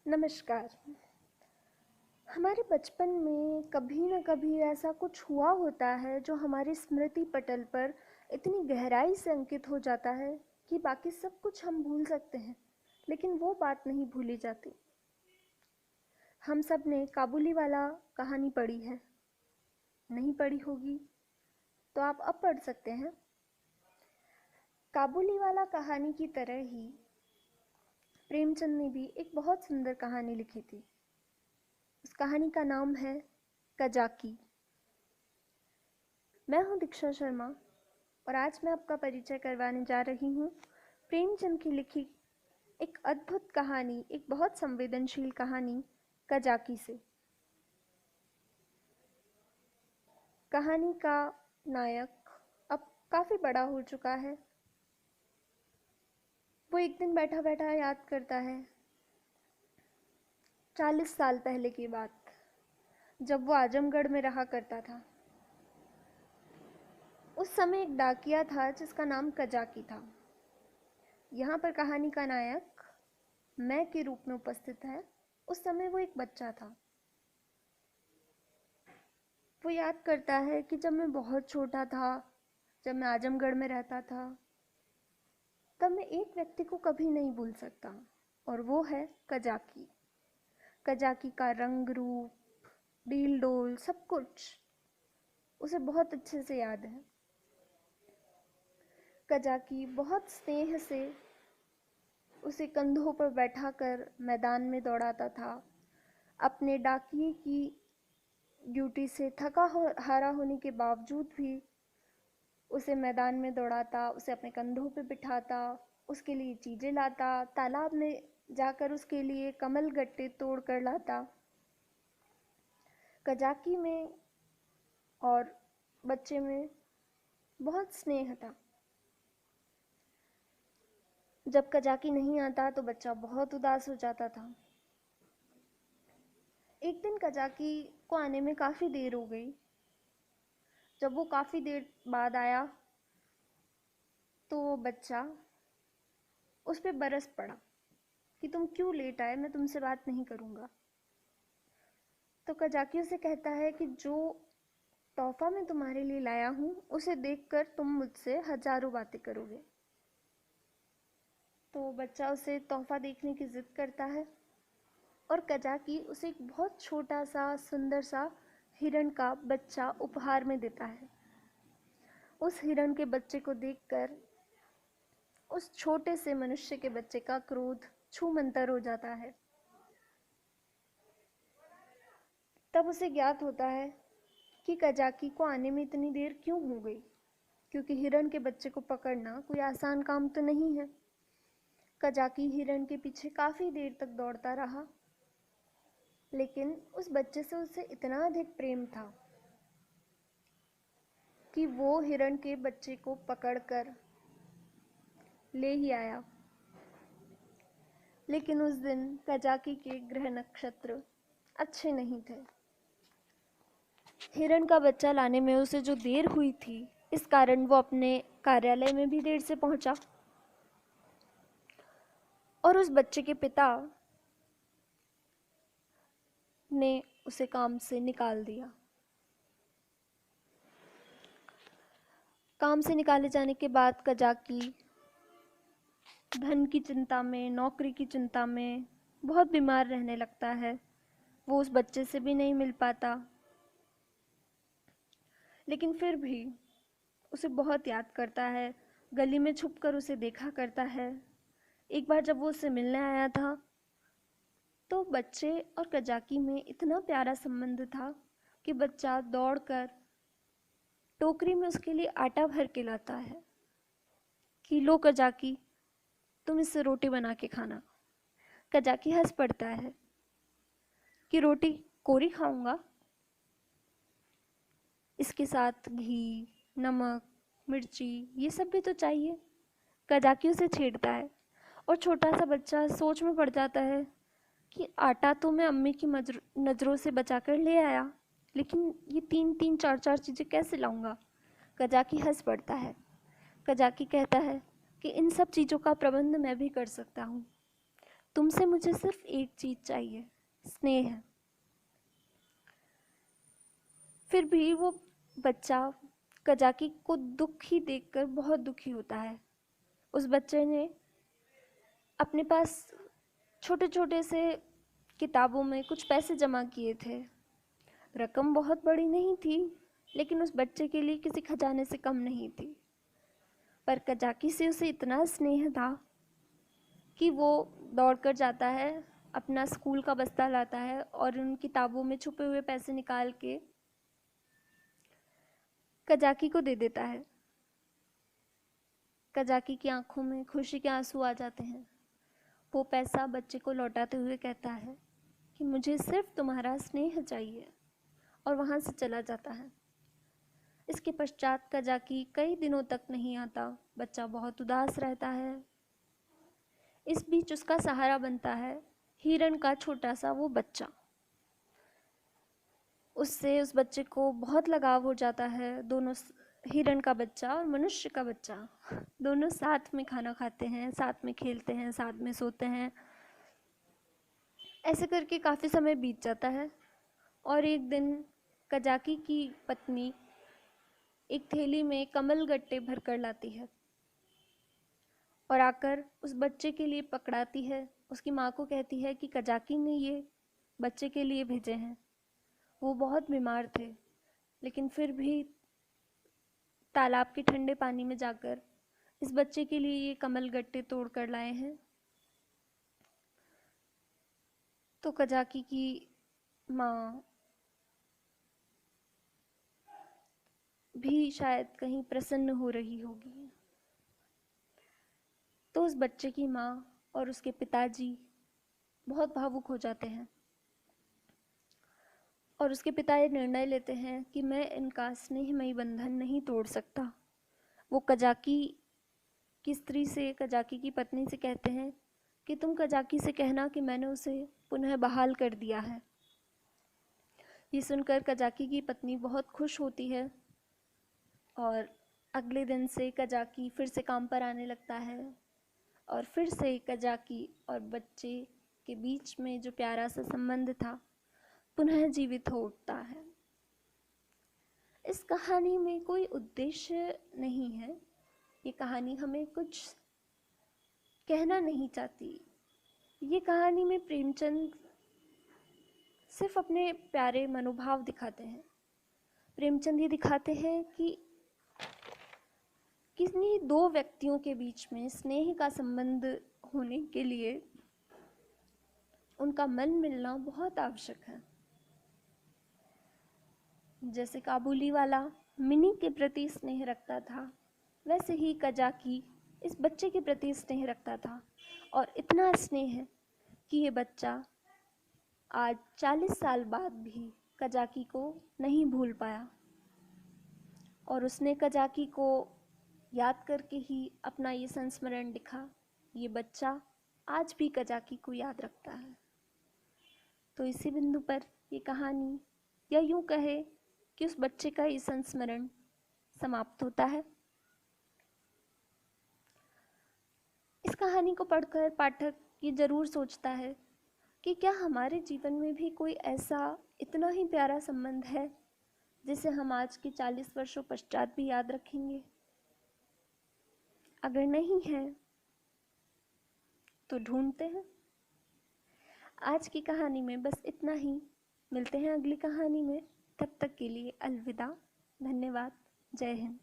नमस्कार। हमारे बचपन में कभी न कभी ऐसा कुछ हुआ होता है जो हमारी स्मृति पटल पर इतनी गहराई से अंकित हो जाता है कि बाकी सब कुछ हम भूल सकते हैं, लेकिन वो बात नहीं भूली जाती। हम सब ने काबुली वाला कहानी पढ़ी है। नहीं पढ़ी होगी तो आप अब पढ़ सकते हैं। काबुली वाला कहानी की तरह ही प्रेमचंद ने भी एक बहुत सुंदर कहानी लिखी थी। उस कहानी का नाम है कजाकी। मैं हूं दीक्षा शर्मा और आज मैं आपका परिचय करवाने जा रही हूं प्रेमचंद की लिखी एक अद्भुत कहानी, एक बहुत संवेदनशील कहानी कजाकी से। कहानी का नायक अब काफ़ी बड़ा हो चुका है। वो एक दिन बैठा बैठा याद करता है 40 साल पहले की बात, जब वो आजमगढ़ में रहा करता था। उस समय एक डाकिया था जिसका नाम कजाकी था। यहाँ पर कहानी का नायक मैं के रूप में उपस्थित है। उस समय वो एक बच्चा था। वो याद करता है कि जब मैं बहुत छोटा था, जब मैं आजमगढ़ में रहता था, तब मैं एक व्यक्ति को कभी नहीं भूल सकता, और वो है कजाकी। कजाकी का रंग रूप, डील डोल, सब कुछ उसे बहुत अच्छे से याद है। कजाकी बहुत स्नेह से उसे कंधों पर बैठाकर मैदान में दौड़ाता था। अपने डाकिये की ड्यूटी से थका हारा होने के बावजूद भी उसे मैदान में दौड़ाता, उसे अपने कंधों पे बिठाता, उसके लिए चीज़ें लाता, तालाब में जाकर उसके लिए कमल गट्टे तोड़ कर लाता। कजाकी में और बच्चे में बहुत स्नेह था। जब कजाकी नहीं आता तो बच्चा बहुत उदास हो जाता था। एक दिन कजाकी को आने में काफ़ी देर हो गई। जब वो काफ़ी देर बाद आया तो वो बच्चा उस पर बरस पड़ा कि तुम क्यों लेट आए, मैं तुमसे बात नहीं करूँगा। तो कजाकी उसे कहता है कि जो तोहफा मैं तुम्हारे लिए लाया हूँ उसे देखकर तुम मुझसे हजारों बातें करोगे। तो बच्चा उसे तोहफा देखने की ज़िद करता है और कजाकी उसे एक बहुत छोटा सा सुंदर सा हिरण का बच्चा उपहार में देता है। उस हिरण के बच्चे को देखकर उस छोटे से मनुष्य के बच्चे का क्रोध छूमंतर हो जाता है। तब उसे ज्ञात होता है कि कजाकी को आने में इतनी देर क्यों हो गई, क्योंकि हिरण के बच्चे को पकड़ना कोई आसान काम तो नहीं है। कजाकी हिरण के पीछे काफ़ी देर तक दौड़ता रहा, लेकिन उस बच्चे से उसे इतना अधिक प्रेम था कि वो हिरण के बच्चे को पकड़कर ले ही आया। लेकिन उस दिन कजाकी के ग्रह नक्षत्र अच्छे नहीं थे। हिरण का बच्चा लाने में उसे जो देर हुई थी, इस कारण वो अपने कार्यालय में भी देर से पहुंचा और उस बच्चे के पिता ने उसे काम से निकाल दिया। काम से निकाले जाने के बाद कजाकी धन की चिंता में, नौकरी की चिंता में बहुत बीमार रहने लगता है। वो उस बच्चे से भी नहीं मिल पाता, लेकिन फिर भी उसे बहुत याद करता है। गली में छुपकर उसे देखा करता है। एक बार जब वो उससे मिलने आया था तो बच्चे और कजाकी में इतना प्यारा संबंध था कि बच्चा दौड़कर टोकरी में उसके लिए आटा भर के लाता है कि लो कजाकी, तुम इससे रोटी बना के खाना। कजाकी हंस पड़ता है कि रोटी कोरी खाऊंगा, इसके साथ घी, नमक, मिर्ची ये सब भी तो चाहिए। कजाकी उसे छेड़ता है और छोटा सा बच्चा सोच में पड़ जाता है कि आटा तो मैं अम्मी की नज़रों से बचा कर ले आया, लेकिन ये तीन तीन चार चार चीज़ें कैसे लाऊंगा। कजाकी हंस पड़ता है। कजाकी कहता है कि इन सब चीज़ों का प्रबंध मैं भी कर सकता हूँ। तुमसे मुझे सिर्फ एक चीज़ चाहिए, स्नेह। फिर भी वो बच्चा कजाकी को दुख ही देखकर बहुत दुखी होता है। उस बच्चे ने अपने पास छोटे छोटे से किताबों में कुछ पैसे जमा किए थे। रकम बहुत बड़ी नहीं थी, लेकिन उस बच्चे के लिए किसी खजाने से कम नहीं थी। पर कजाकी से उसे इतना स्नेह था कि वो दौड़कर जाता है, अपना स्कूल का बस्ता लाता है और उन किताबों में छुपे हुए पैसे निकाल के कजाकी को दे देता है। कजाकी की आंखों में खुशी के आंसू आ जाते हैं। वो पैसा बच्चे को लौटाते हुए कहता है कि मुझे सिर्फ तुम्हारा स्नेह चाहिए, और वहाँ से चला जाता है। इसके पश्चात कजाकी कई दिनों तक नहीं आता। बच्चा बहुत उदास रहता है। इस बीच उसका सहारा बनता है हिरण का छोटा सा वो बच्चा। उससे उस बच्चे को बहुत लगाव हो जाता है। दोनों, हिरण का बच्चा और मनुष्य का बच्चा, दोनों साथ में खाना खाते हैं, साथ में खेलते हैं, साथ में सोते हैं। ऐसे करके काफ़ी समय बीत जाता है और एक दिन कजाकी की पत्नी एक थैली में कमल गट्टे भर कर लाती है और आकर उस बच्चे के लिए पकड़ाती है। उसकी माँ को कहती है कि कजाकी ने ये बच्चे के लिए भेजे हैं। वो बहुत बीमार थे, लेकिन फिर भी तालाब के ठंडे पानी में जाकर इस बच्चे के लिए ये कमल गट्टे तोड़ कर लाए हैं। तो कजाकी की माँ भी शायद कहीं प्रसन्न हो रही होगी। तो उस बच्चे की माँ और उसके पिताजी बहुत भावुक हो जाते हैं और उसके पिता ये निर्णय लेते हैं कि मैं इनका स्नेहमयी बंधन नहीं तोड़ सकता। वो कजाकी की स्त्री से, कजाकी की पत्नी से कहते हैं कि तुम कजाकी से कहना कि मैंने उसे पुनः बहाल कर दिया है। ये सुनकर कजाकी की पत्नी बहुत खुश होती है और अगले दिन से कजाकी फिर से काम पर आने लगता है और फिर से कजाकी और बच्चे के बीच में जो प्यारा सा संबंध था पुनः जीवित हो उठता है। इस कहानी में कोई उद्देश्य नहीं है। ये कहानी हमें कुछ कहना नहीं चाहती। ये कहानी में प्रेमचंद सिर्फ अपने प्यारे मनोभाव दिखाते हैं। प्रेमचंद ये दिखाते हैं कि किन्हीं दो व्यक्तियों के बीच में स्नेह का संबंध होने के लिए उनका मन मिलना बहुत आवश्यक है। जैसे काबुली वाला मिनी के प्रति स्नेह रखता था, वैसे ही कजाकी इस बच्चे के प्रति स्नेह रखता था, और इतना स्नेह कि ये बच्चा आज 40 साल बाद भी कजाकी को नहीं भूल पाया और उसने कजाकी को याद करके ही अपना ये संस्मरण लिखा। ये बच्चा आज भी कजाकी को याद रखता है। तो इसी बिंदु पर ये कहानी, या यूं कहे कि उस बच्चे का ये संस्मरण समाप्त होता है। इस कहानी को पढ़कर पाठक ये जरूर सोचता है कि क्या हमारे जीवन में भी कोई ऐसा इतना ही प्यारा संबंध है जिसे हम आज के 40 वर्षों पश्चात भी याद रखेंगे। अगर नहीं है तो ढूंढते हैं। आज की कहानी में बस इतना ही। मिलते हैं अगली कहानी में। तब तक के लिए अलविदा। धन्यवाद। जय हिंद।